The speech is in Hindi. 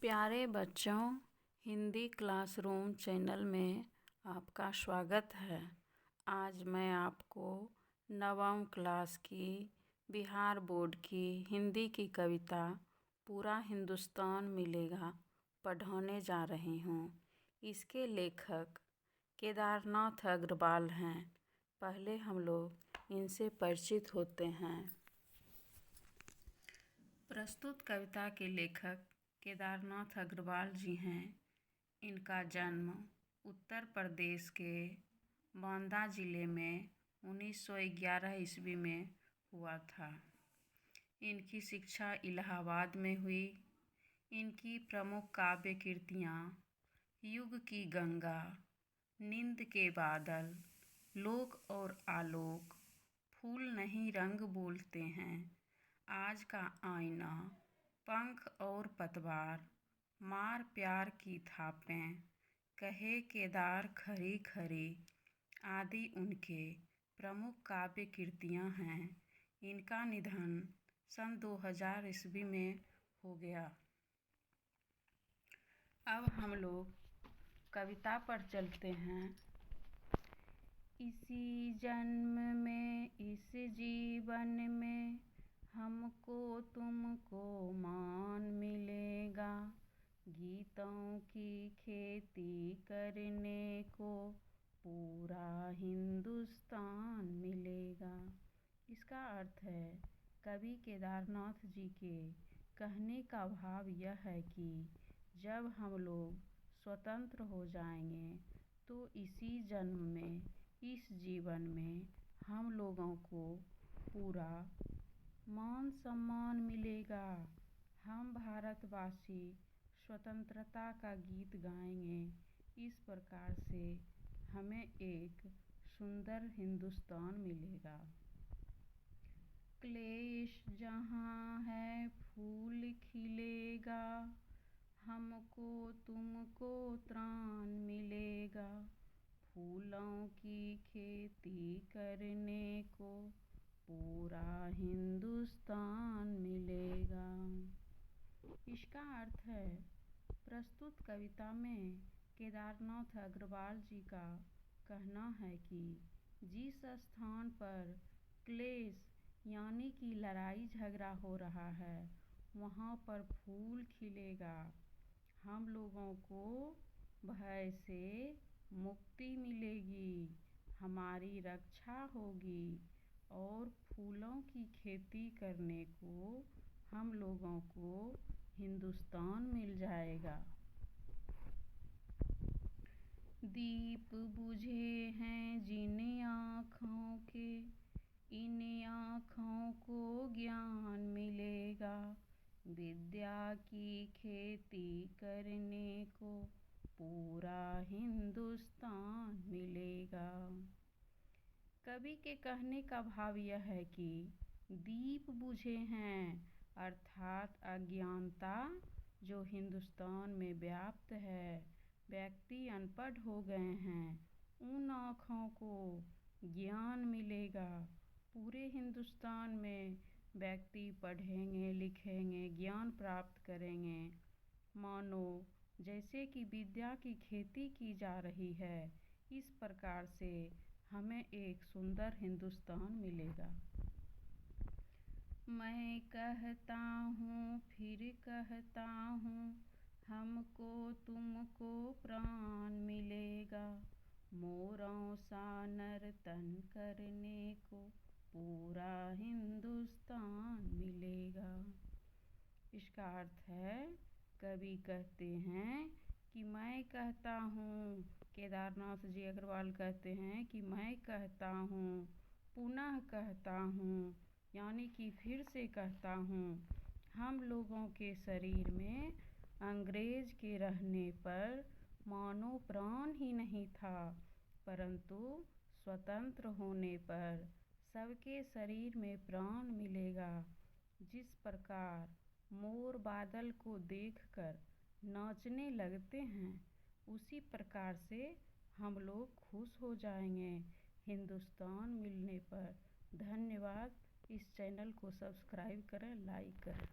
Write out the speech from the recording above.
प्यारे बच्चों, हिंदी क्लासरूम चैनल में आपका स्वागत है। आज मैं आपको नवम क्लास की बिहार बोर्ड की हिंदी की कविता पूरा हिंदुस्तान मिलेगा पढ़ाने जा रही हूँ। इसके लेखक केदारनाथ अग्रवाल हैं। पहले हम लोग इनसे परिचित होते हैं। प्रस्तुत कविता के लेखक केदारनाथ अग्रवाल जी हैं। इनका जन्म उत्तर प्रदेश के बांदा ज़िले में 1911 ईस्वी में हुआ था। इनकी शिक्षा इलाहाबाद में हुई। इनकी प्रमुख काव्य कृतियाँ युग की गंगा, नींद के बादल, लोक और आलोक, फूल नहीं रंग बोलते हैं, आज का आईना, पंख और पतवार, मार प्यार की थापें, कहे केदार खरी खरी आदि उनके प्रमुख काव्य कृतियाँ हैं। इनका निधन सन 2000 ईस्वी में हो गया। अब हम लोग कविता पर चलते हैं। इसी जन्म में इस जीवन में हमको तुमको मान मिलेगा, गीतों की खेती करने को पूरा हिंदुस्तान मिलेगा। इसका अर्थ है कवि केदारनाथ जी के कहने का भाव यह है कि जब हम लोग स्वतंत्र हो जाएंगे तो इसी जन्म में, इस जीवन में हम लोगों को पूरा मान सम्मान मिलेगा। हम भारतवासी स्वतंत्रता का गीत गाएंगे। इस प्रकार से हमें एक सुंदर हिंदुस्तान मिलेगा। क्लेश जहाँ है फूल खिलेगा, हमको तुमको त्राण मिलेगा, फूलों की खेती करने को पूरा हिंदुस्तान मिलेगा। इसका अर्थ है प्रस्तुत कविता में केदारनाथ अग्रवाल जी का कहना है कि जिस स्थान पर क्लेश यानी कि लड़ाई झगड़ा हो रहा है वहाँ पर फूल खिलेगा, हम लोगों को भय से मुक्ति मिलेगी, हमारी रक्षा होगी और फूलों की खेती करने को हम लोगों को हिंदुस्तान मिल जाएगा। दीप बुझे हैं जिन आँखों के, इन आँखों को ज्ञान मिलेगा, विद्या की खेती करने को पूरा हिंदुस्तान मिलेगा। कवि के कहने का भाव यह है कि दीप बुझे हैं अर्थात अज्ञानता जो हिंदुस्तान में व्याप्त है, व्यक्ति अनपढ़ हो गए हैं, उन आँखों को ज्ञान मिलेगा। पूरे हिंदुस्तान में व्यक्ति पढ़ेंगे, लिखेंगे, ज्ञान प्राप्त करेंगे। मानो जैसे कि विद्या की खेती की जा रही है, इस प्रकार से हमें एक सुंदर हिंदुस्तान मिलेगा। मैं कहता हूँ फिर कहता हूँ, हमको तुमको प्राण मिलेगा, मोरों सा नर्तन करने को पूरा हिंदुस्तान मिलेगा। इसका अर्थ है कवि कहते हैं कि मैं कहता हूँ, केदारनाथ जी अग्रवाल कहते हैं कि मैं कहता हूँ, पुनः कहता हूँ, यानी कि फिर से कहता हूँ, हम लोगों के शरीर में अंग्रेज के रहने पर मानो प्राण ही नहीं था, परंतु स्वतंत्र होने पर सबके शरीर में प्राण मिलेगा। जिस प्रकार मोर बादल को देखकर नाचने लगते हैं, उसी प्रकार से हम लोग खुश हो जाएंगे हिंदुस्तान मिलने पर। धन्यवाद। इस चैनल को सब्सक्राइब करें, लाइक करें।